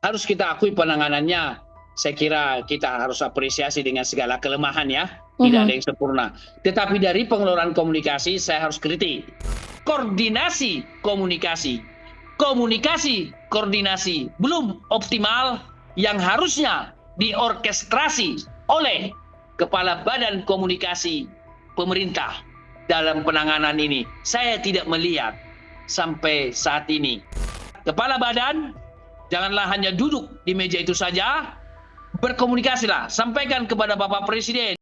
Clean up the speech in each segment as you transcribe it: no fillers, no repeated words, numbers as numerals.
harus kita akui penanganannya. Saya kira kita harus apresiasi dengan segala kelemahan ya. Tidak ada Mhm. yang sempurna. Tetapi dari pengelolaan komunikasi saya harus kritik. Koordinasi komunikasi. Komunikasi koordinasi belum optimal yang harusnya diorkestrasi oleh Kepala Badan Komunikasi Pemerintah dalam penanganan ini. Saya tidak melihat sampai saat ini. Kepala badan janganlah hanya duduk di meja itu saja, berkomunikasilah, sampaikan kepada Bapak Presiden.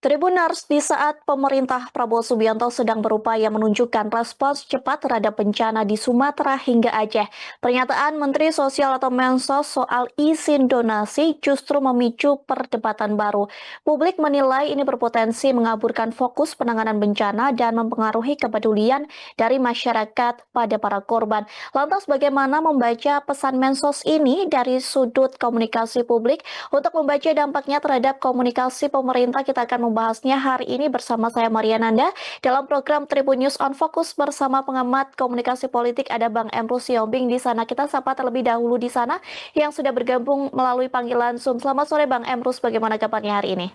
Tribuners, di saat pemerintah Prabowo Subianto sedang berupaya menunjukkan respons cepat terhadap bencana di Sumatera hingga Aceh, pernyataan Menteri Sosial atau Mensos soal izin donasi justru memicu perdebatan baru. Publik menilai ini berpotensi mengaburkan fokus penanganan bencana dan mempengaruhi kepedulian dari masyarakat pada para korban. Lantas bagaimana membaca pesan Mensos ini dari sudut komunikasi publik? Untuk membaca dampaknya terhadap komunikasi pemerintah, kita akan membahasnya hari ini bersama saya Maria Nanda dalam program Tribun News on Focus bersama pengamat komunikasi politik ada Bang Emrus Siombing di sana. Kita sapa terlebih dahulu di sana yang sudah bergabung melalui panggilan Zoom. Selamat sore Bang Emrus, bagaimana kabarnya hari ini?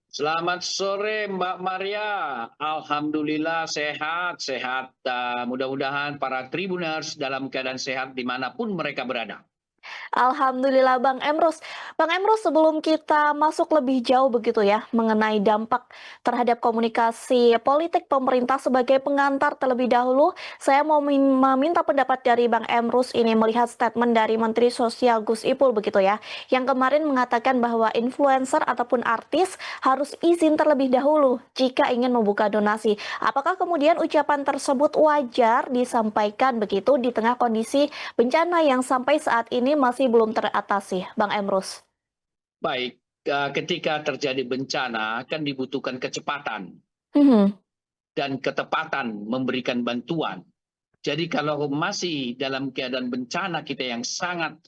Selamat sore Mbak Maria, Alhamdulillah sehat. Mudah-mudahan para Tribuners dalam keadaan sehat dimanapun mereka berada. Alhamdulillah Bang Emrus. Bang Emrus, sebelum kita masuk lebih jauh begitu ya mengenai dampak terhadap komunikasi politik pemerintah sebagai pengantar terlebih dahulu, saya mau meminta pendapat dari Bang Emrus ini melihat statement dari Menteri Sosial Gus Ipul begitu ya, yang kemarin mengatakan bahwa influencer ataupun artis harus izin terlebih dahulu jika ingin membuka donasi. Apakah kemudian ucapan tersebut wajar disampaikan begitu di tengah kondisi bencana yang sampai saat ini masih belum teratasi, Bang Emrus? Baik, ketika terjadi bencana kan dibutuhkan kecepatan Mhm. dan ketepatan memberikan bantuan. Jadi kalau masih dalam keadaan bencana kita yang sangat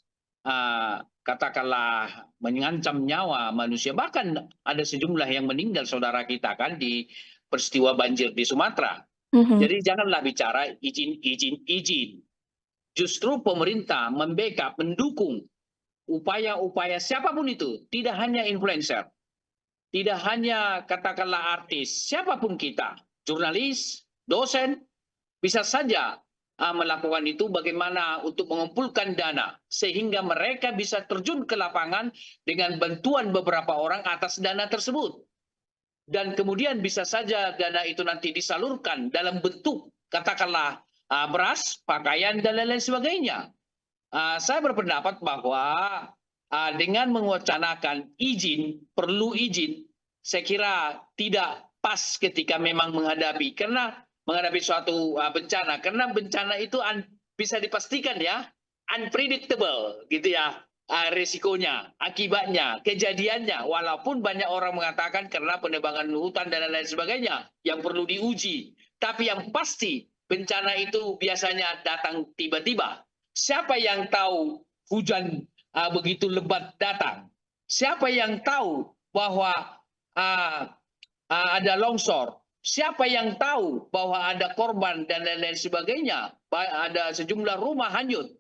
katakanlah mengancam nyawa manusia, bahkan ada sejumlah yang meninggal saudara kita kan di peristiwa banjir di Sumatera. Mhm. Jadi janganlah bicara izin. Justru pemerintah membackup, mendukung upaya-upaya siapapun itu, tidak hanya influencer, tidak hanya katakanlah artis, siapapun kita, jurnalis, dosen, bisa saja melakukan itu bagaimana untuk mengumpulkan dana sehingga mereka bisa terjun ke lapangan dengan bantuan beberapa orang atas dana tersebut. Dan kemudian bisa saja dana itu nanti disalurkan dalam bentuk katakanlah beras, pakaian dan lain-lain sebagainya. Saya berpendapat bahwa dengan mewacanakan izin, perlu izin, saya kira tidak pas ketika memang menghadapi suatu bencana. Karena bencana itu bisa dipastikan ya, unpredictable gitu ya, risikonya, akibatnya, kejadiannya. Walaupun banyak orang mengatakan karena penebangan hutan dan lain-lain sebagainya yang perlu diuji. Tapi yang pasti bencana itu biasanya datang tiba-tiba. Siapa yang tahu hujan begitu lebat datang? Siapa yang tahu bahwa uh, ada longsor? Siapa yang tahu bahwa ada korban dan lain-lain sebagainya? Ada sejumlah rumah hanyut.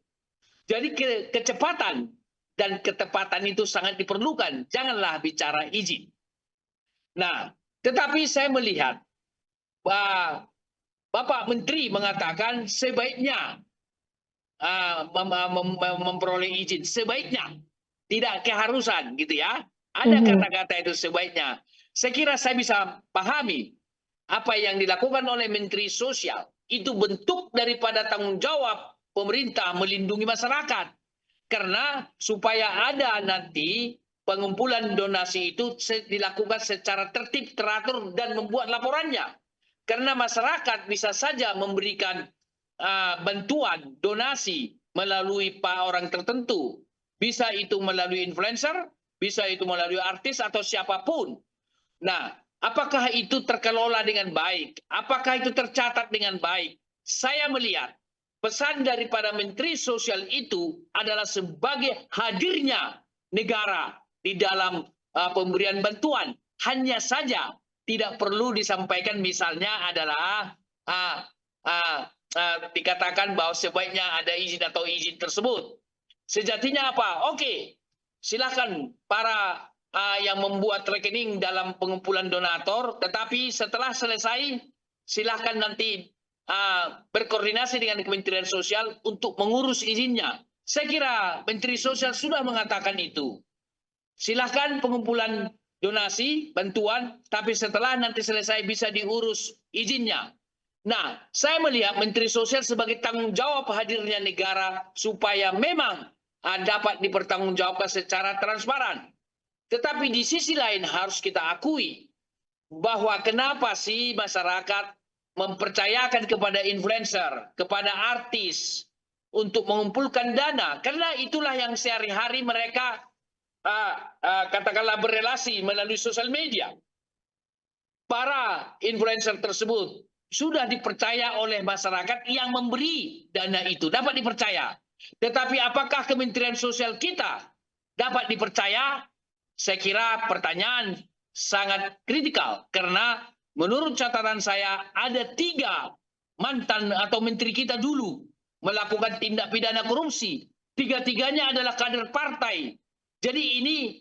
Jadi kecepatan dan ketepatan itu sangat diperlukan. Janganlah bicara izin. Nah, tetapi saya melihat Bapak Menteri mengatakan sebaiknya memperoleh izin sebaiknya, tidak keharusan gitu ya. Ada Mhm. kata-kata itu sebaiknya. Saya kira saya bisa pahami apa yang dilakukan oleh Menteri Sosial itu bentuk daripada tanggung jawab pemerintah melindungi masyarakat. Karena supaya ada nanti pengumpulan donasi itu dilakukan secara tertib, teratur dan membuat laporannya. Karena masyarakat bisa saja memberikan bantuan, donasi melalui orang tertentu. Bisa itu melalui influencer, bisa itu melalui artis atau siapapun. Nah, apakah itu terkelola dengan baik? Apakah itu tercatat dengan baik? Saya melihat pesan daripada Menteri Sosial itu adalah sebagai hadirnya negara di dalam pemberian bantuan. Hanya saja tidak perlu disampaikan misalnya adalah uh, uh, dikatakan bahwa sebaiknya ada izin atau izin tersebut. Sejatinya apa? Oke, silakan para yang membuat rekening dalam pengumpulan donatur, tetapi setelah selesai silakan nanti berkoordinasi dengan Kementerian Sosial untuk mengurus izinnya. Saya kira Menteri Sosial sudah mengatakan itu. Silakan pengumpulan donasi, bantuan, tapi setelah nanti selesai bisa diurus izinnya. Nah, saya melihat Menteri Sosial sebagai tanggung jawab hadirnya negara supaya memang dapat dipertanggungjawabkan secara transparan. Tetapi di sisi lain harus kita akui bahwa kenapa sih masyarakat mempercayakan kepada influencer, kepada artis untuk mengumpulkan dana, karena itulah yang sehari-hari mereka katakanlah berrelasi melalui sosial media. Para influencer tersebut sudah dipercaya oleh masyarakat yang memberi dana itu, dapat dipercaya. Tetapi apakah Kementerian Sosial kita dapat dipercaya? Saya kira pertanyaan sangat kritikal, karena menurut catatan saya ada 3 mantan atau menteri kita dulu melakukan tindak pidana korupsi. 3-tiganya adalah kader partai. Jadi ini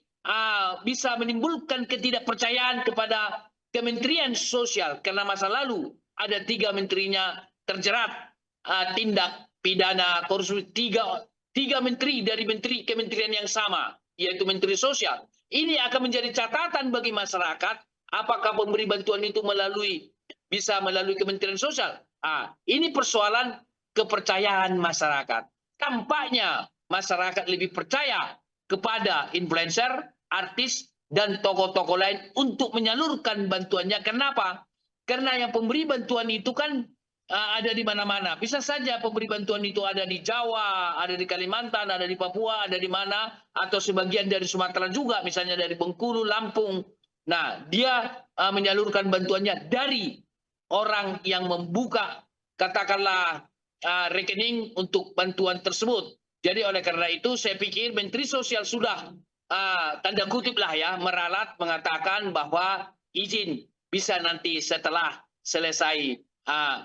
bisa menimbulkan ketidakpercayaan kepada Kementerian Sosial, karena masa lalu ada 3 menterinya terjerat tindak pidana korupsi. 3 menteri dari kementerian yang sama, yaitu Menteri Sosial. Ini akan menjadi catatan bagi masyarakat, apakah pemberi bantuan itu bisa melalui Kementerian Sosial. Ini persoalan kepercayaan masyarakat. Tampaknya masyarakat lebih percaya kepada influencer, artis, dan tokoh-tokoh lain untuk menyalurkan bantuannya. Kenapa? Karena yang pemberi bantuan itu kan ada di mana-mana. Bisa saja pemberi bantuan itu ada di Jawa, ada di Kalimantan, ada di Papua, ada di mana, atau sebagian dari Sumatera juga, misalnya dari Bengkulu, Lampung. Nah, dia menyalurkan bantuannya dari orang yang membuka, katakanlah, rekening untuk bantuan tersebut. Jadi oleh karena itu saya pikir Menteri Sosial sudah tanda kutip lah ya, meralat mengatakan bahwa izin bisa nanti setelah selesai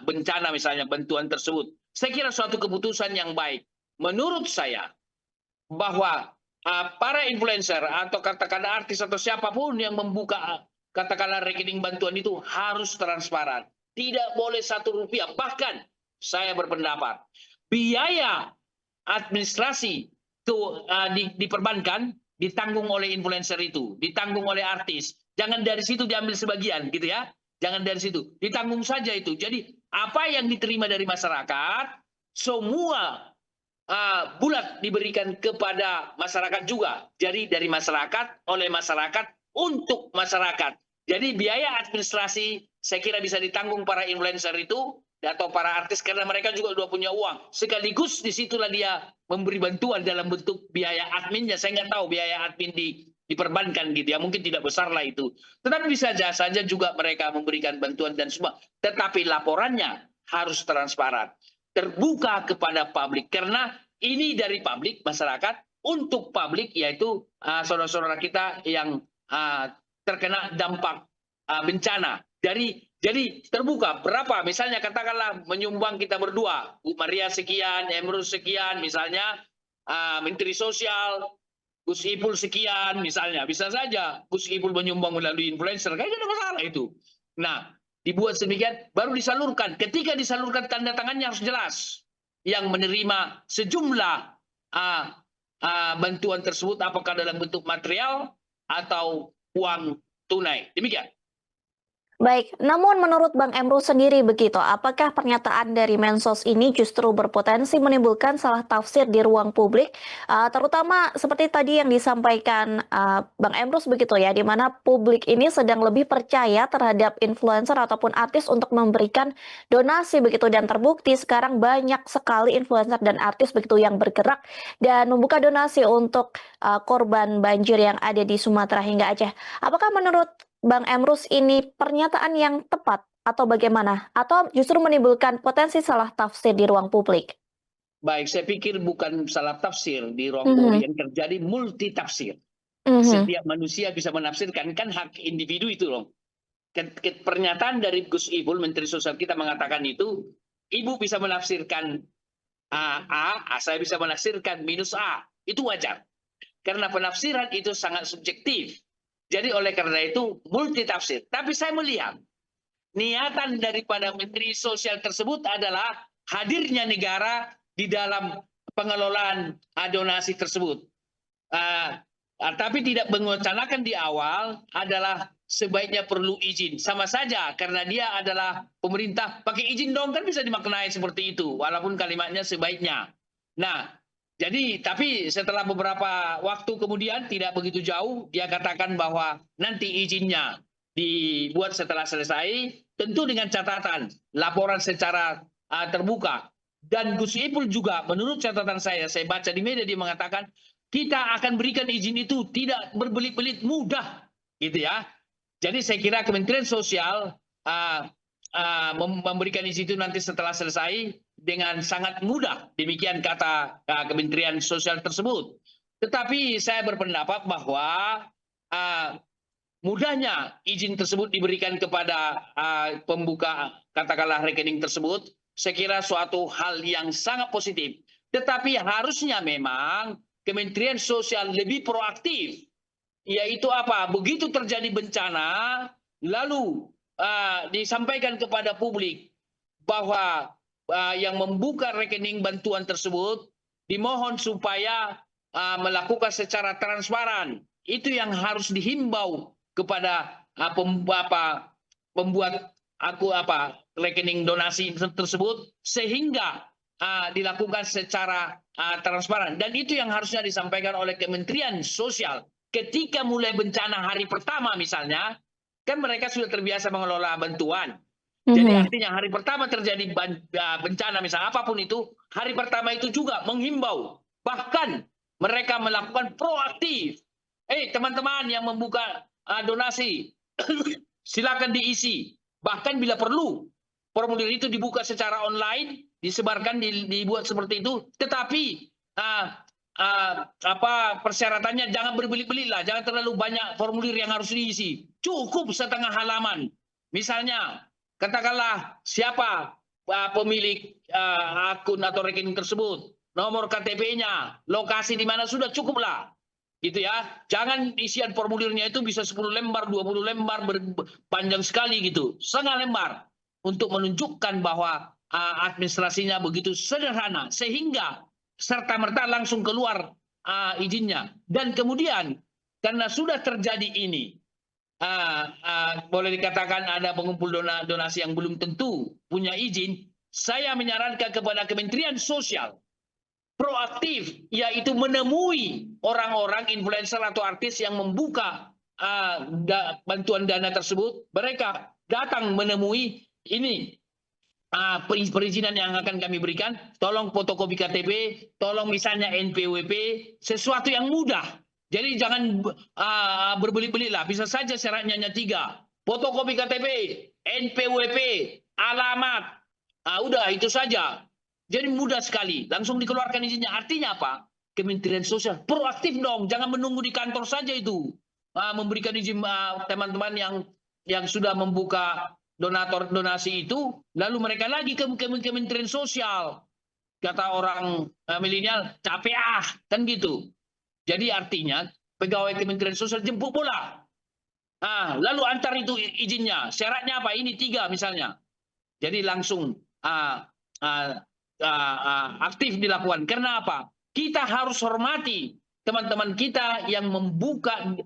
bencana misalnya bantuan tersebut. Saya kira suatu keputusan yang baik. Menurut saya bahwa para influencer atau katakanlah artis atau siapapun yang membuka katakanlah rekening bantuan itu harus transparan. Tidak boleh 1 rupiah. Bahkan saya berpendapat biaya administrasi diperbankan ditanggung oleh influencer itu, ditanggung oleh artis. Jangan dari situ diambil sebagian gitu ya. Jangan dari situ, ditanggung saja itu. Jadi apa yang diterima dari masyarakat, semua bulat diberikan kepada masyarakat juga. Jadi dari masyarakat, oleh masyarakat, untuk masyarakat. Jadi biaya administrasi saya kira bisa ditanggung para influencer itu atau para artis, karena mereka juga sudah punya uang. Sekaligus disitulah dia memberi bantuan dalam bentuk biaya adminnya. Saya nggak tahu biaya admin diperbankan gitu ya, mungkin tidak besar lah itu. Tetapi bisa saja juga mereka memberikan bantuan dan semua. Tetapi laporannya harus transparan, terbuka kepada publik, karena ini dari publik, masyarakat, untuk publik, yaitu saudara-saudara kita yang terkena dampak bencana. Jadi terbuka berapa, misalnya katakanlah menyumbang kita berdua, Bu Maria sekian, Emrus sekian, misalnya Menteri Sosial, Gus Ipul sekian, misalnya. Bisa saja Gus Ipul menyumbang melalui influencer, kan tidak ada masalah itu. Nah, dibuat sedemikian, baru disalurkan. Ketika disalurkan, tanda tangannya harus jelas. Yang menerima sejumlah bantuan tersebut, apakah dalam bentuk material atau uang tunai. Demikian. Baik, namun menurut Bang Emrus sendiri begitu, apakah pernyataan dari Mensos ini justru berpotensi menimbulkan salah tafsir di ruang publik, terutama seperti tadi yang disampaikan Bang Emrus begitu ya, di mana publik ini sedang lebih percaya terhadap influencer ataupun artis untuk memberikan donasi begitu, dan terbukti sekarang banyak sekali influencer dan artis begitu yang bergerak dan membuka donasi untuk korban banjir yang ada di Sumatera hingga Aceh. Apakah menurut Bang Emrus ini pernyataan yang tepat atau bagaimana? Atau justru menimbulkan potensi salah tafsir di ruang publik? Baik, saya pikir bukan salah tafsir di ruang publik, yang terjadi multi tafsir. Setiap manusia bisa menafsirkan, kan hak individu itu loh. Pernyataan dari Gus Ipul, Menteri Sosial kita mengatakan itu, Ibu bisa menafsirkan saya bisa menafsirkan minus A. Itu wajar. Karena penafsiran itu sangat subjektif. Jadi oleh karena itu multi tafsir. Tapi saya melihat niatan daripada Menteri Sosial tersebut adalah hadirnya negara di dalam pengelolaan donasi tersebut. Tapi tidak mewacanakan di awal adalah sebaiknya perlu izin. Sama saja karena dia adalah pemerintah, pakai izin dong, kan bisa dimaknai seperti itu walaupun kalimatnya sebaiknya. Nah, jadi tapi setelah beberapa waktu kemudian tidak begitu jauh dia katakan bahwa nanti izinnya dibuat setelah selesai, tentu dengan catatan laporan secara terbuka. Dan Gus Ipul juga menurut catatan saya baca di media dia mengatakan kita akan berikan izin itu tidak berbelit-belit, mudah gitu ya. Jadi saya kira Kementerian Sosial memberikan izin itu nanti setelah selesai dengan sangat mudah. Demikian kata Kementerian Sosial tersebut. Tetapi saya berpendapat bahwa mudahnya izin tersebut diberikan kepada pembuka katakanlah rekening tersebut, saya kira suatu hal yang sangat positif. Tetapi harusnya memang Kementerian Sosial lebih proaktif. Yaitu apa? Begitu terjadi bencana, lalu disampaikan kepada publik bahwa yang membuka rekening bantuan tersebut dimohon supaya melakukan secara transparan. Itu yang harus dihimbau kepada pembuat rekening donasi tersebut sehingga dilakukan secara transparan. Dan itu yang harusnya disampaikan oleh Kementerian Sosial ketika mulai bencana hari pertama misalnya, kan mereka sudah terbiasa mengelola bantuan. Jadi artinya hari pertama terjadi bencana misalnya apapun itu, hari pertama itu juga menghimbau. Bahkan mereka melakukan proaktif. Teman-teman yang membuka donasi, silakan diisi. Bahkan bila perlu, formulir itu dibuka secara online, disebarkan, dibuat seperti itu. Tetapi persyaratannya jangan berbelit-belit lah, jangan terlalu banyak formulir yang harus diisi. Cukup setengah halaman. Misalnya, katakanlah siapa pemilik akun atau rekening tersebut, nomor KTP-nya, lokasi di mana, sudah cukup lah. Gitu ya. Jangan isian formulirnya itu bisa 10 lembar, 20 lembar, panjang sekali gitu. Setengah lembar untuk menunjukkan bahwa administrasinya begitu sederhana sehingga serta-merta langsung keluar izinnya. Dan kemudian karena sudah terjadi ini, boleh dikatakan ada pengumpul donasi yang belum tentu punya izin, saya menyarankan kepada Kementerian Sosial proaktif, yaitu menemui orang-orang influencer atau artis yang membuka bantuan dana tersebut. Mereka datang menemui ini perizinan yang akan kami berikan, tolong fotokopi KTP, tolong misalnya NPWP, sesuatu yang mudah. Jadi jangan berbelit-belit lah, bisa saja syaratnya hanya 3. Fotokopi KTP, NPWP, alamat, udah itu saja. Jadi mudah sekali, langsung dikeluarkan izinnya. Artinya apa? Kementerian Sosial proaktif dong, jangan menunggu di kantor saja itu. Memberikan izin teman-teman yang sudah membuka donator donasi itu, lalu mereka lagi ke Kementerian Sosial. Kata orang milenial, capek kan gitu. Jadi artinya pegawai Kementerian Sosial jemput bola. Lalu antar itu izinnya. Syaratnya apa? Ini 3 misalnya. Jadi langsung aktif dilakukan. Karena apa? Kita harus hormati teman-teman kita yang membuka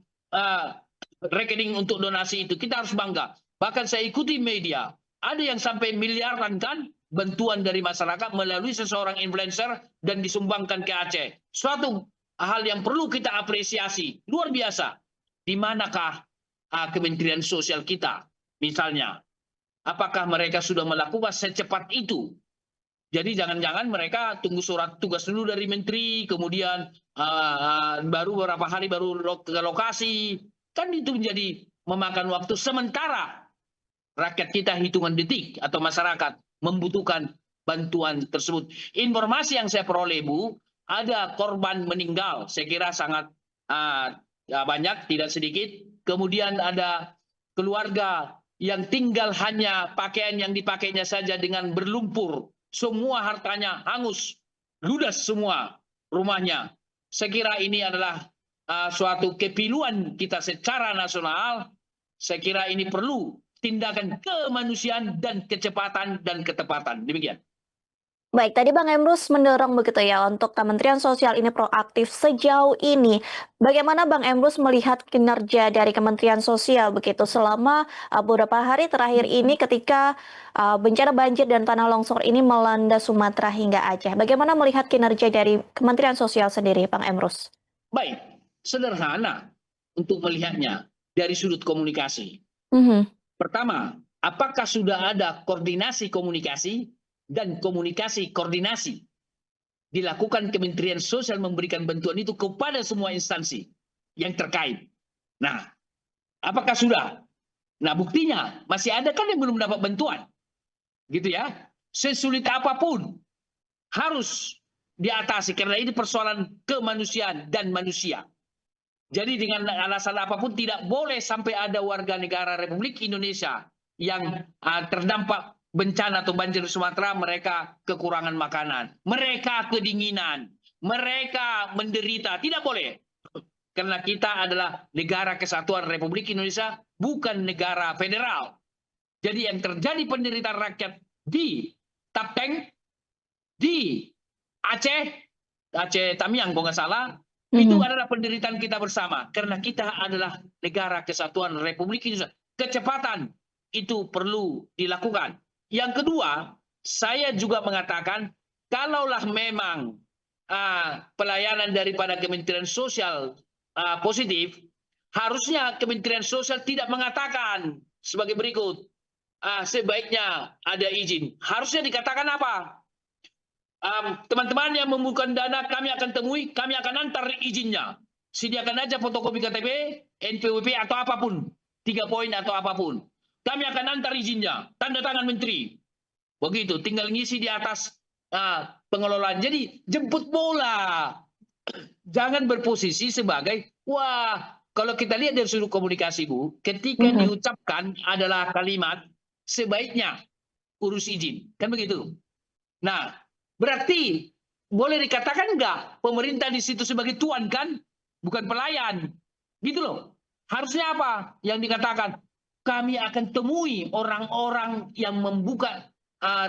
rekening untuk donasi itu. Kita harus bangga. Bahkan saya ikuti media, ada yang sampai miliaran kan bantuan dari masyarakat melalui seseorang influencer dan disumbangkan ke Aceh. Suatu hal yang perlu kita apresiasi, luar biasa. Di manakah Kementerian Sosial kita misalnya? Apakah mereka sudah melakukan secepat itu? Jadi jangan-jangan mereka tunggu surat tugas dulu dari menteri, kemudian baru beberapa hari baru ke lokasi. Kan itu menjadi memakan waktu, sementara rakyat kita hitungan detik atau masyarakat membutuhkan bantuan tersebut. Informasi yang saya peroleh, Bu, ada korban meninggal, saya kira sangat banyak, tidak sedikit. Kemudian ada keluarga yang tinggal hanya pakaian yang dipakainya saja dengan berlumpur, semua hartanya hangus, ludas semua rumahnya. Saya kira ini adalah suatu kepiluan kita secara nasional. Saya kira ini perlu tindakan kemanusiaan dan kecepatan dan ketepatan. Demikian. Baik, tadi Bang Emrus mendorong begitu ya untuk Kementerian Sosial ini proaktif sejauh ini. Bagaimana Bang Emrus melihat kinerja dari Kementerian Sosial begitu selama beberapa hari terakhir ini ketika bencana banjir dan tanah longsor ini melanda Sumatera hingga Aceh. Bagaimana melihat kinerja dari Kementerian Sosial sendiri, Bang Emrus? Baik, sederhana untuk melihatnya dari sudut komunikasi. Mhm. Pertama, apakah sudah ada koordinasi komunikasi dan komunikasi koordinasi dilakukan Kementerian Sosial memberikan bantuan itu kepada semua instansi yang terkait. Nah, apakah sudah? Nah, buktinya masih ada kan yang belum dapat bantuan. Gitu ya. Sesulit apapun harus diatasi karena ini persoalan kemanusiaan dan manusia. Jadi dengan alasan apapun tidak boleh sampai ada warga negara Republik Indonesia yang terdampak bencana atau banjir di Sumatera, mereka kekurangan makanan, mereka kedinginan, mereka menderita. Tidak boleh. Karena kita adalah negara kesatuan Republik Indonesia, bukan negara federal. Jadi yang terjadi penderitaan rakyat di Tapteng, di Aceh Tamiang kalau nggak salah, itu adalah penderitaan kita bersama. Karena kita adalah negara kesatuan Republik Indonesia. Kecepatan itu perlu dilakukan. Yang kedua, saya juga mengatakan, kalaulah memang pelayanan daripada Kementerian Sosial positif, harusnya Kementerian Sosial tidak mengatakan sebagai berikut, sebaiknya ada izin. Harusnya dikatakan apa? Teman-teman yang membutuhkan dana kami akan temui, kami akan antar izinnya. Sediakan aja fotokopi KTP, NPWP atau apapun. 3 poin atau apapun. Kami akan antar izinnya. Tanda tangan menteri. Begitu, tinggal ngisi di atas pengelolaan. Jadi jemput bola. Jangan berposisi sebagai, wah, kalau kita lihat dari sudut komunikasi Bu, ketika diucapkan adalah kalimat, sebaiknya urus izin. Kan begitu. Nah, berarti boleh dikatakan enggak pemerintah di situ sebagai tuan kan, bukan pelayan, gitu loh. Harusnya apa yang dikatakan? Kami akan temui orang-orang yang membuka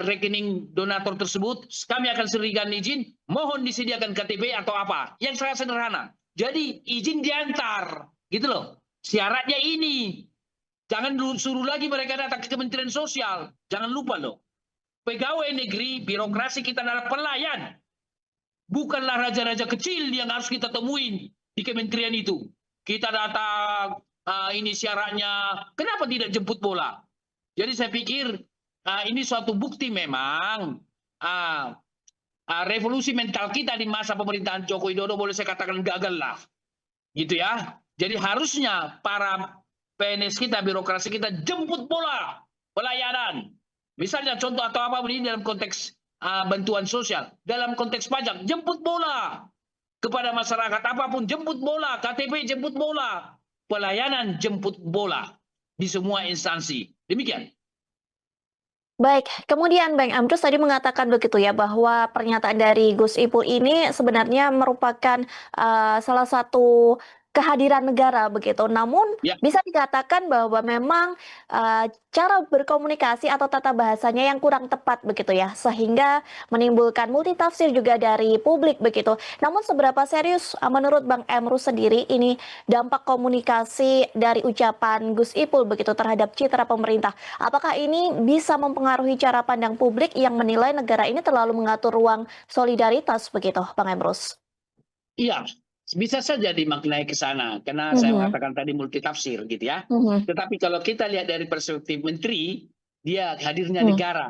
rekening donatur tersebut. Kami akan serikan izin, mohon disediakan KTP atau apa. Yang sangat sederhana. Jadi izin diantar, gitu loh. Syaratnya ini. Jangan suruh lagi mereka datang ke Kementerian Sosial. Jangan lupa loh. Pegawai negeri, birokrasi kita adalah pelayan. Bukanlah raja-raja kecil yang harus kita temuin di kementerian itu. Kita datang, ini syaratnya, kenapa tidak jemput bola? Jadi saya pikir ini suatu bukti memang revolusi mental kita di masa pemerintahan Joko Widodo boleh saya katakan gagal lah. Gitu ya. Jadi harusnya para PNS kita, birokrasi kita jemput bola pelayanan. Misalnya contoh atau apapun ini dalam konteks bantuan sosial, dalam konteks pajak, jemput bola kepada masyarakat apapun, jemput bola, KTP jemput bola, pelayanan jemput bola di semua instansi. Demikian. Baik, kemudian Bang Emrus tadi mengatakan begitu ya bahwa pernyataan dari Gus Ipul ini sebenarnya merupakan salah satu kehadiran negara begitu. Namun Ya. bisa dikatakan bahwa memang cara berkomunikasi atau tata bahasanya yang kurang tepat begitu ya, sehingga menimbulkan multitafsir juga dari publik begitu. Namun seberapa serius menurut Bang Emrus sendiri ini dampak komunikasi dari ucapan Gus Ipul begitu terhadap citra pemerintah? Apakah ini bisa mempengaruhi cara pandang publik yang menilai negara ini terlalu mengatur ruang solidaritas begitu, Bang Emrus? Iya, bisa saja dimaknai ke sana karena saya mengatakan tadi multitafsir gitu ya. Tetapi kalau kita lihat dari perspektif menteri, dia hadirnya negara.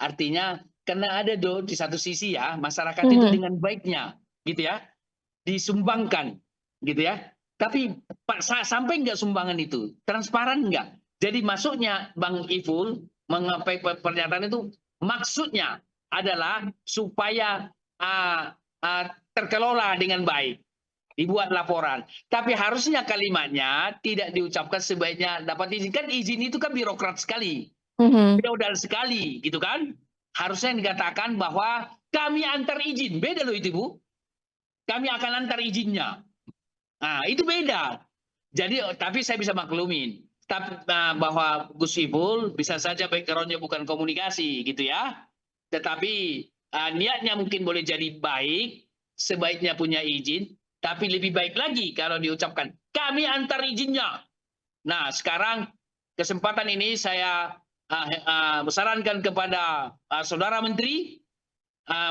Artinya karena ada di satu sisi ya masyarakat itu dengan baiknya gitu ya disumbangkan gitu ya. Tapi sampai nggak sumbangan itu transparan nggak? Jadi masuknya Bang Iful mengapai pernyataan itu maksudnya adalah supaya terkelola dengan baik. dibuat laporan. Tapi harusnya kalimatnya tidak diucapkan sebaiknya dapat izin. Kan izin itu kan birokrat sekali, Mhm. feodal sekali, gitu kan? Harusnya dikatakan bahwa kami antar izin. Beda loh itu, Bu. Kami akan antar izinnya. Nah, itu beda. Jadi, tapi saya bisa maklumin. Tapi bahwa Gus Ipul bisa saja background-nya bukan komunikasi, gitu ya. Tetapi niatnya mungkin boleh jadi baik, sebaiknya punya izin, tapi lebih baik lagi kalau diucapkan, kami antar izinnya. Nah, sekarang kesempatan ini saya sarankan kepada Saudara Menteri,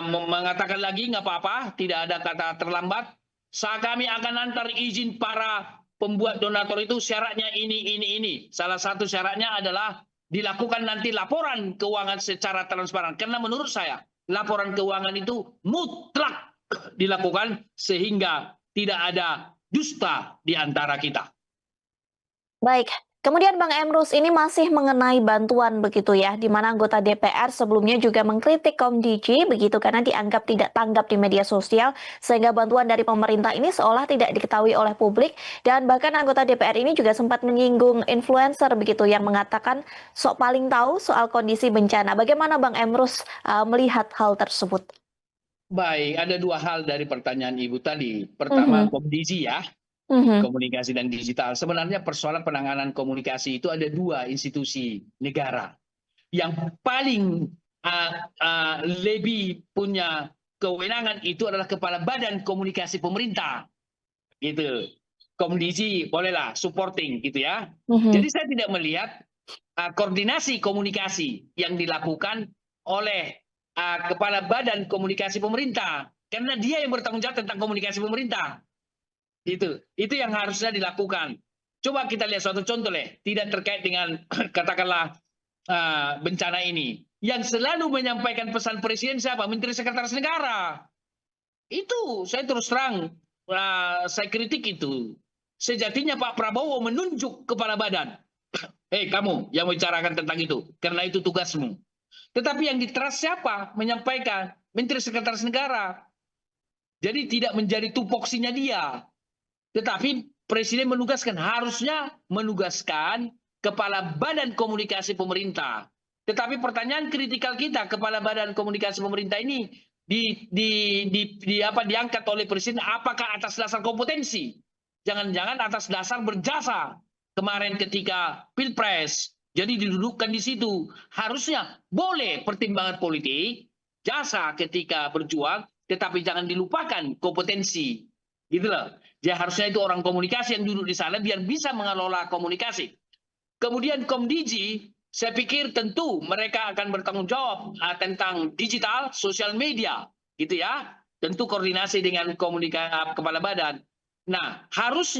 mengatakan lagi nggak apa-apa, tidak ada kata terlambat. Kami akan antar izin para pembuat donatur itu, syaratnya ini. Salah satu syaratnya adalah dilakukan nanti laporan keuangan secara transparan. Karena menurut saya laporan keuangan itu mutlak dilakukan sehingga tidak ada dusta di antara kita. Baik, kemudian Bang Emrus ini masih mengenai bantuan begitu ya, di mana anggota DPR sebelumnya juga mengkritik Komdiji begitu karena dianggap tidak tanggap di media sosial sehingga bantuan dari pemerintah ini seolah tidak diketahui oleh publik dan bahkan anggota DPR ini juga sempat menyinggung influencer begitu yang mengatakan sok paling tahu soal kondisi bencana. Bagaimana Bang Emrus melihat hal tersebut? Baik, ada dua hal dari pertanyaan Ibu tadi. Pertama, Mhm, Komdiji ya. mhm, Komunikasi dan digital. Sebenarnya persoalan penanganan komunikasi itu ada dua institusi negara. Yang paling lebih punya kewenangan itu adalah Kepala Badan Komunikasi Pemerintah. Gitu. Komdisi bolehlah supporting gitu ya. mhm. Jadi saya tidak melihat koordinasi komunikasi yang dilakukan oleh Kepala Badan Komunikasi Pemerintah. Karena dia yang bertanggung jawab tentang komunikasi pemerintah. Itu yang harusnya dilakukan. Coba kita lihat suatu contoh tidak terkait dengan katakanlah bencana ini. Yang selalu menyampaikan pesan presiden siapa? Menteri Sekretaris Negara. Itu saya terus terang saya kritik itu. Sejatinya Pak Prabowo menunjuk kepala badan. Hei kamu yang membicarakan tentang itu, karena itu tugasmu. Tetapi yang diteras siapa? Menyampaikan Menteri Sekretaris Negara. Jadi tidak menjadi tupoksinya dia. Tetapi presiden harusnya menugaskan kepala badan komunikasi pemerintah. Tetapi pertanyaan kritikal kita, kepala badan komunikasi pemerintah ini diangkat oleh presiden apakah atas dasar kompetensi? Jangan-jangan atas dasar berjasa kemarin ketika Pilpres. Jadi didudukkan di situ. Harusnya boleh pertimbangan politik, jasa ketika berjuang, tetapi jangan dilupakan kompetensi. Gitu loh. Dia harusnya itu orang komunikasi yang duduk di sana biar bisa mengelola komunikasi. Kemudian Komdiji, saya pikir tentu mereka akan bertanggung jawab tentang digital, sosial media, gitu ya. Tentu koordinasi dengan kepala badan. Nah, harus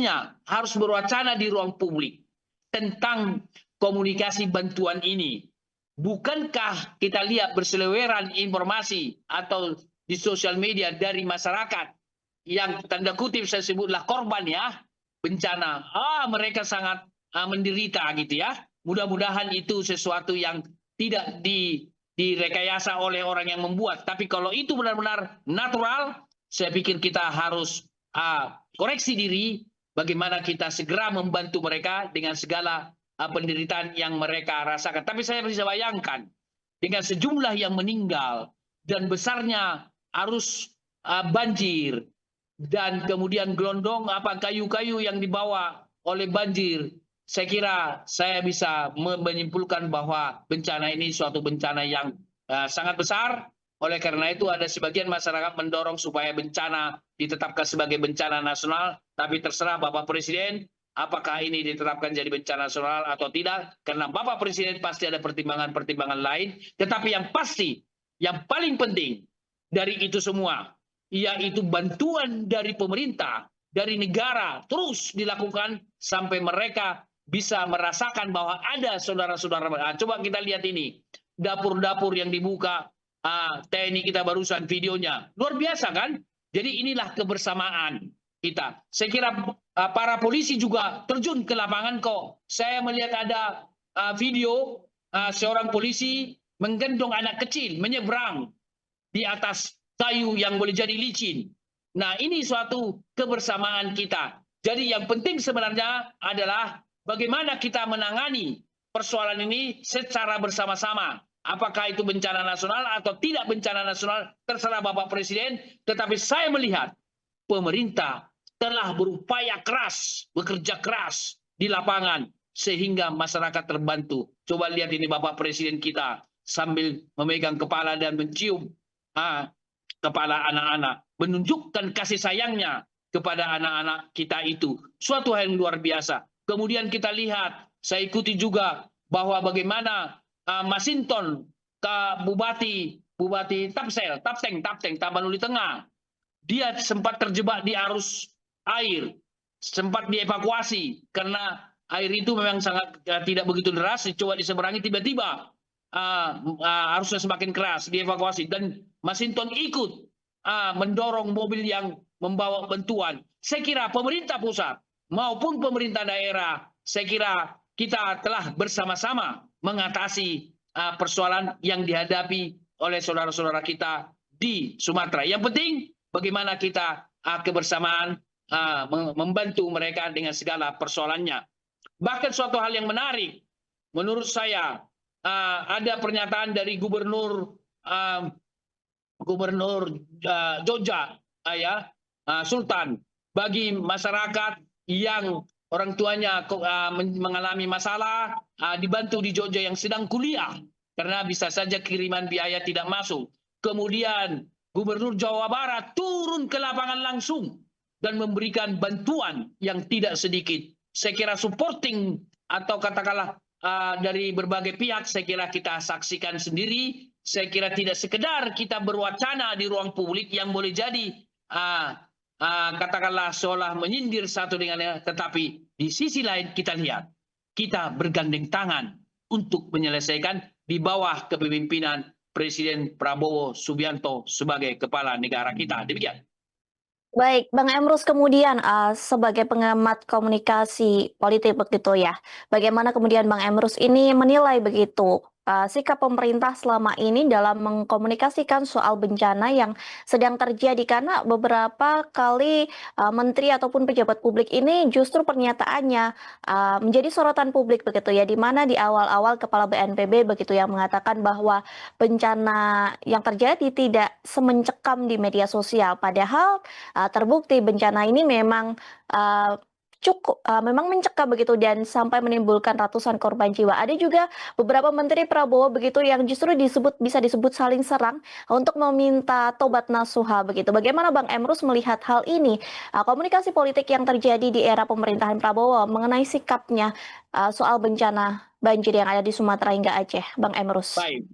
berwacana di ruang publik tentang komunikasi bantuan ini. Bukankah kita lihat berseliweran informasi atau di sosial media dari masyarakat yang tanda kutip saya sebutlah korban ya bencana. Mereka sangat menderita gitu ya. Mudah-mudahan itu sesuatu yang tidak direkayasa oleh orang yang membuat. Tapi kalau itu benar-benar natural, saya pikir kita harus koreksi diri bagaimana kita segera membantu mereka dengan segala penderitaan yang mereka rasakan. Tapi saya bisa bayangkan dengan sejumlah yang meninggal dan besarnya arus banjir dan kemudian gelondong kayu-kayu yang dibawa oleh banjir. Saya kira saya bisa menyimpulkan bahwa bencana ini suatu bencana yang sangat besar. Oleh karena itu ada sebagian masyarakat mendorong supaya bencana ditetapkan sebagai bencana nasional. Tapi terserah Bapak Presiden apakah ini ditetapkan jadi bencana nasional atau tidak. Karena Bapak Presiden pasti ada pertimbangan-pertimbangan lain. Tetapi yang pasti, yang paling penting dari itu semua, yaitu bantuan dari pemerintah, dari negara terus dilakukan sampai mereka bisa merasakan bahwa ada saudara-saudara. Coba kita lihat ini, dapur-dapur yang dibuka, TNI kita barusan videonya. Luar biasa kan? Jadi inilah kebersamaan kita. Saya kira para polisi juga terjun ke lapangan kok. Saya melihat ada video seorang polisi menggendong anak kecil menyeberang di atas kayu yang boleh jadi licin. Nah, ini suatu kebersamaan kita. Jadi yang penting sebenarnya adalah bagaimana kita menangani persoalan ini secara bersama-sama. Apakah itu bencana nasional atau tidak bencana nasional, terserah Bapak Presiden. Tetapi saya melihat pemerintah telah berupaya keras, bekerja keras di lapangan sehingga masyarakat terbantu. Coba lihat ini Bapak Presiden kita sambil memegang kepala dan mencium kepala anak-anak, menunjukkan kasih sayangnya kepada anak-anak kita itu. Suatu hal yang luar biasa. Kemudian kita lihat, saya ikuti juga bahwa bagaimana Masinton, Bupati Tapteng, Tapanuli Tengah, dia sempat terjebak di arus air, sempat dievakuasi karena air itu memang sangat tidak begitu deras. Coba diseberangi, tiba-tiba arusnya semakin keras, dievakuasi, dan Masinton ikut mendorong mobil yang membawa bantuan. Saya kira pemerintah pusat maupun pemerintah daerah, saya kira kita telah bersama-sama mengatasi persoalan yang dihadapi oleh saudara-saudara kita di Sumatera. Yang penting bagaimana kita kebersamaan membantu mereka dengan segala persoalannya. Bahkan suatu hal yang menarik, menurut saya ada pernyataan dari Gubernur Jogja, Sultan, bagi masyarakat yang orang tuanya mengalami masalah, dibantu di Jogja yang sedang kuliah, karena bisa saja kiriman biaya tidak masuk. Kemudian Gubernur Jawa Barat turun ke lapangan langsung dan memberikan bantuan yang tidak sedikit. Saya kira supporting atau katakanlah dari berbagai pihak, saya kira kita saksikan sendiri. Saya kira tidak sekedar kita berwacana di ruang publik yang boleh jadi katakanlah seolah menyindir satu dengan lain, tetapi di sisi lain kita lihat kita bergandeng tangan untuk menyelesaikan di bawah kepemimpinan Presiden Prabowo Subianto sebagai kepala negara kita. Demikian. Baik, Bang Emrus, kemudian sebagai pengamat komunikasi politik begitu ya, bagaimana kemudian Bang Emrus ini menilai begitu sikap pemerintah selama ini dalam mengkomunikasikan soal bencana yang sedang terjadi, karena beberapa kali menteri ataupun pejabat publik ini justru pernyataannya menjadi sorotan publik begitu ya, di mana di awal-awal Kepala BNPB begitu yang mengatakan bahwa bencana yang terjadi tidak semencekam di media sosial, padahal terbukti bencana ini memang memang mencekam begitu dan sampai menimbulkan ratusan korban jiwa. Ada juga beberapa menteri Prabowo begitu yang justru bisa disebut saling serang untuk meminta tobat nasuha begitu. Bagaimana Bang Emrus melihat hal ini? Komunikasi politik yang terjadi di era pemerintahan Prabowo mengenai sikapnya soal bencana banjir yang ada di Sumatera hingga Aceh, Bang Emrus. Baik,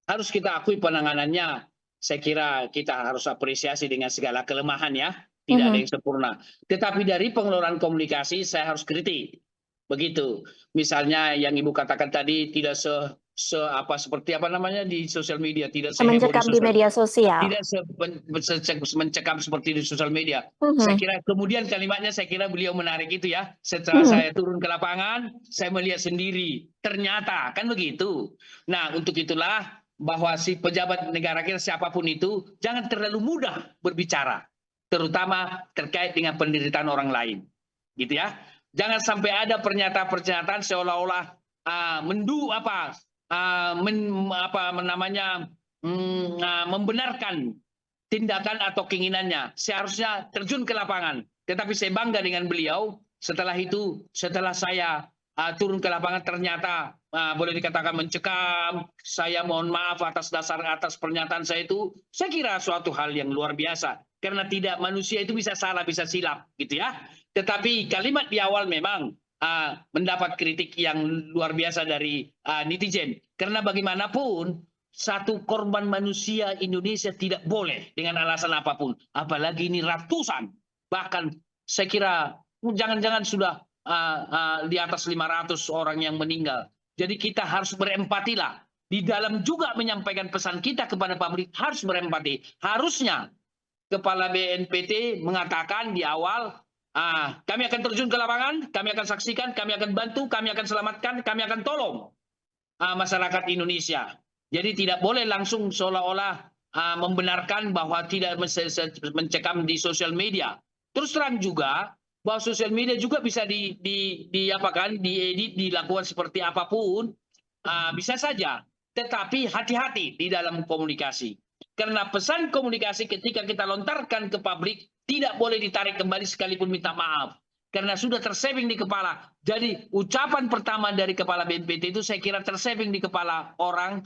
harus kita akui penanganannya. Saya kira kita harus apresiasi dengan segala kelemahan ya. Tidak ada yang sempurna. Tetapi dari pengelolaan komunikasi saya harus kritik. Begitu. Misalnya yang Ibu katakan tadi tidak seperti apa namanya di sosial media, tidak mencekam di media sosial. Tidak mencekam seperti di sosial media. Saya kira kemudian kalimatnya, saya kira beliau menarik itu ya. Setelah saya turun ke lapangan, saya melihat sendiri. Ternyata kan begitu. Nah, untuk itulah bahwa si pejabat negara kita siapapun itu jangan terlalu mudah berbicara, terutama terkait dengan penderitaan orang lain, gitu ya. Jangan sampai ada pernyataan-pernyataan seolah-olah membenarkan tindakan atau keinginannya. Seharusnya terjun ke lapangan. Tetapi saya bangga dengan beliau. Setelah itu, setelah saya turun ke lapangan, ternyata boleh dikatakan mencekam. Saya mohon maaf atas pernyataan saya itu. Saya kira suatu hal yang luar biasa. Karena tidak, manusia itu bisa salah, bisa silap, gitu ya. Tetapi kalimat di awal memang mendapat kritik yang luar biasa dari netizen. Karena bagaimanapun satu korban manusia Indonesia tidak boleh dengan alasan apapun. Apalagi ini ratusan. Bahkan saya kira jangan-jangan sudah di atas 500 orang yang meninggal. Jadi kita harus berempatilah. Di dalam juga menyampaikan pesan kita kepada publik harus berempati. Harusnya Kepala BNPT mengatakan di awal, kami akan terjun ke lapangan, kami akan saksikan, kami akan bantu, kami akan selamatkan, kami akan tolong masyarakat Indonesia. Jadi tidak boleh langsung seolah-olah membenarkan bahwa tidak mencekam di sosial media. Terus terang juga bahwa sosial media juga bisa diedit, dilakukan seperti apapun, bisa saja. Tetapi hati-hati di dalam komunikasi. Karena pesan komunikasi ketika kita lontarkan ke publik tidak boleh ditarik kembali sekalipun minta maaf. Karena sudah tersaving di kepala. Jadi ucapan pertama dari kepala BNPT itu saya kira tersaving di kepala orang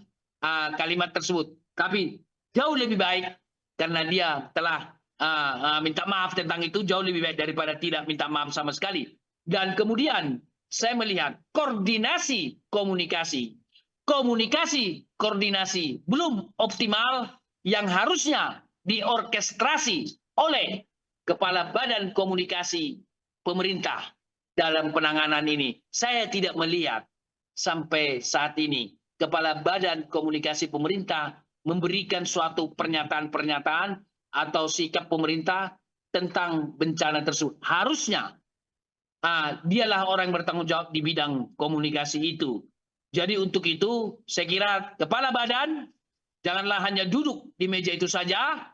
kalimat tersebut. Tapi jauh lebih baik karena dia telah minta maaf tentang itu, jauh lebih baik daripada tidak minta maaf sama sekali. Dan kemudian saya melihat koordinasi komunikasi belum optimal yang harusnya diorkestrasi oleh Kepala Badan Komunikasi Pemerintah dalam penanganan ini. Saya tidak melihat sampai saat ini Kepala Badan Komunikasi Pemerintah memberikan suatu pernyataan-pernyataan atau sikap pemerintah tentang bencana tersebut. Harusnya dialah orang yang bertanggung jawab di bidang komunikasi itu. Jadi untuk itu saya kira kepala badan janganlah hanya duduk di meja itu saja,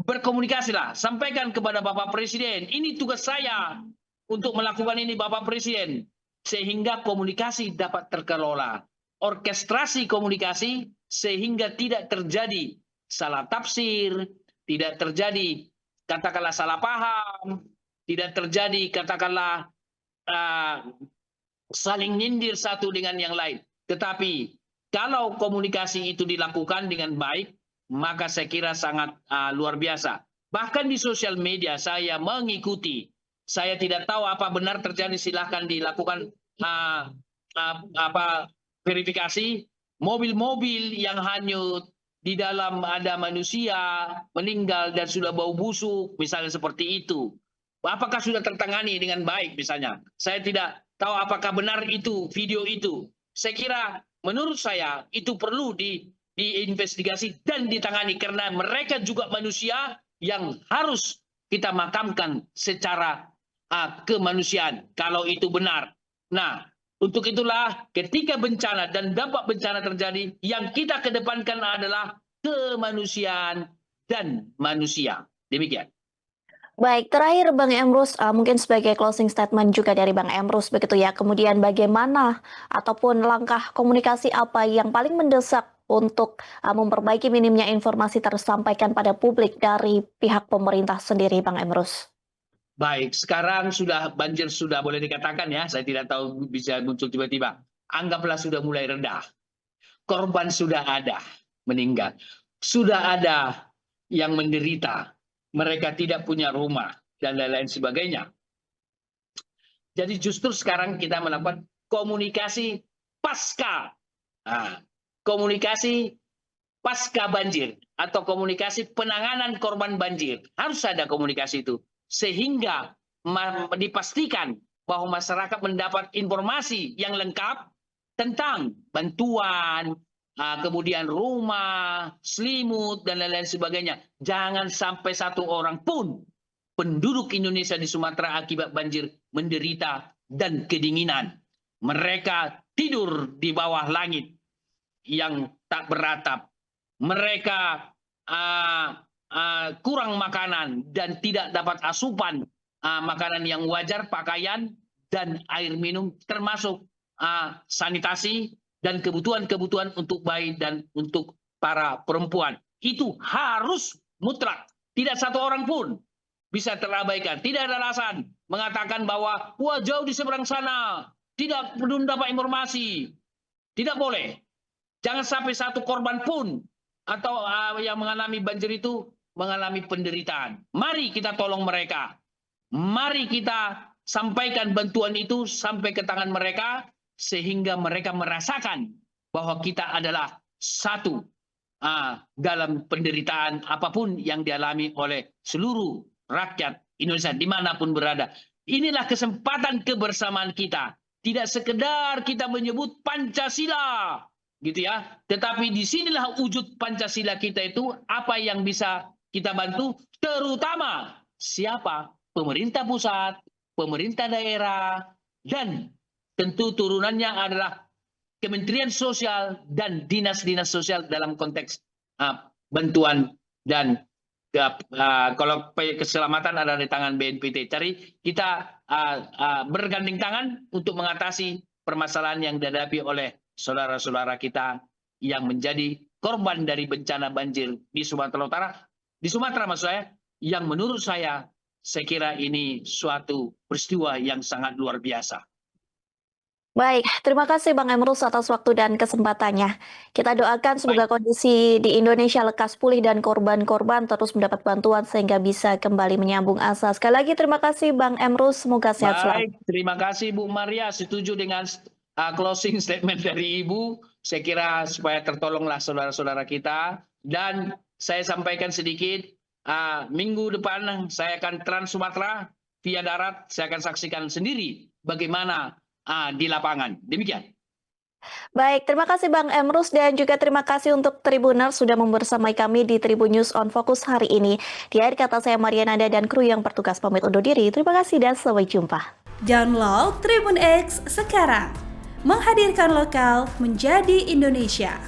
berkomunikasilah, sampaikan kepada Bapak Presiden, ini tugas saya untuk melakukan ini Bapak Presiden, sehingga komunikasi dapat terkelola. Orkestrasi komunikasi sehingga tidak terjadi salah tafsir, tidak terjadi katakanlah salah paham, tidak terjadi katakanlah saling nyindir satu dengan yang lain. Tetapi kalau komunikasi itu dilakukan dengan baik, maka saya kira sangat luar biasa. Bahkan di sosial media saya mengikuti. Saya tidak tahu apa benar terjadi, silahkan dilakukan verifikasi. Mobil-mobil yang hanyut, di dalam ada manusia meninggal dan sudah bau busuk, misalnya seperti itu. Apakah sudah tertangani dengan baik misalnya? Saya tidak tahu apakah benar itu video itu. Saya kira menurut saya itu perlu diinvestigasi dan ditangani karena mereka juga manusia yang harus kita makamkan secara kemanusiaan kalau itu benar. Nah, untuk itulah ketika bencana dan dampak bencana terjadi, yang kita kedepankan adalah kemanusiaan dan manusia. Demikian. Baik, terakhir Bang Emrus, mungkin sebagai closing statement juga dari Bang Emrus begitu ya. Kemudian bagaimana ataupun langkah komunikasi apa yang paling mendesak untuk memperbaiki minimnya informasi tersampaikan pada publik dari pihak pemerintah sendiri, Bang Emrus? Baik, sekarang sudah banjir sudah boleh dikatakan ya, saya tidak tahu bisa muncul tiba-tiba. Anggaplah sudah mulai rendah. Korban sudah ada meninggal. Sudah ada yang menderita. Mereka tidak punya rumah dan lain-lain sebagainya. Jadi justru sekarang kita melakukan komunikasi pasca. Komunikasi pasca banjir atau komunikasi penanganan korban banjir. Harus ada komunikasi itu. Sehingga dipastikan bahwa masyarakat mendapat informasi yang lengkap tentang bantuan, kemudian rumah, selimut, dan lain-lain sebagainya. Jangan sampai satu orang pun penduduk Indonesia di Sumatera akibat banjir menderita dan kedinginan. Mereka tidur di bawah langit yang tak beratap. Mereka kurang makanan dan tidak dapat asupan makanan yang wajar, pakaian, dan air minum, termasuk sanitasi dan kebutuhan-kebutuhan untuk bayi dan untuk para perempuan. Itu harus mutlak. Tidak satu orang pun bisa terabaikan. Tidak ada alasan mengatakan bahwa wah jauh di seberang sana, tidak belum dapat informasi. Tidak boleh. Jangan sampai satu korban pun atau yang mengalami banjir itu mengalami penderitaan. Mari kita tolong mereka. Mari kita sampaikan bantuan itu sampai ke tangan mereka sehingga mereka merasakan bahwa kita adalah satu dalam penderitaan apapun yang dialami oleh seluruh rakyat Indonesia dimanapun berada. Inilah kesempatan kebersamaan kita. Tidak sekedar kita menyebut Pancasila, gitu ya. Tetapi disinilah wujud Pancasila kita itu apa yang bisa kita bantu, terutama siapa? Pemerintah pusat, pemerintah daerah, dan tentu turunannya adalah Kementerian Sosial dan dinas-dinas sosial dalam konteks bantuan dan kalau keselamatan ada di tangan BNPT. Jadi kita bergandeng tangan untuk mengatasi permasalahan yang dihadapi oleh saudara-saudara kita yang menjadi korban dari bencana banjir di Sumatera Utara, di Sumatera maksud saya, yang menurut saya kira ini suatu peristiwa yang sangat luar biasa. Baik, terima kasih Bang Emrus atas waktu dan kesempatannya. Kita doakan semoga kondisi di Indonesia lekas pulih dan korban-korban terus mendapat bantuan sehingga bisa kembali menyambung asa. Sekali lagi terima kasih Bang Emrus, semoga sehat selalu. Baik, terima kasih Bu Maria. Setuju dengan closing statement dari Ibu. Saya kira supaya tertolonglah saudara-saudara kita. Dan saya sampaikan sedikit, minggu depan saya akan Trans Sumatera via darat. Saya akan saksikan sendiri bagaimana di lapangan. Demikian. Baik, terima kasih Bang Emrus dan juga terima kasih untuk Tribuners sudah membersamai kami di Tribun News on Focus hari ini. Di akhir kata saya Maria Nanda dan kru yang bertugas pamit undur diri. Terima kasih dan sampai jumpa. Download Tribun X sekarang. Menghadirkan lokal menjadi Indonesia.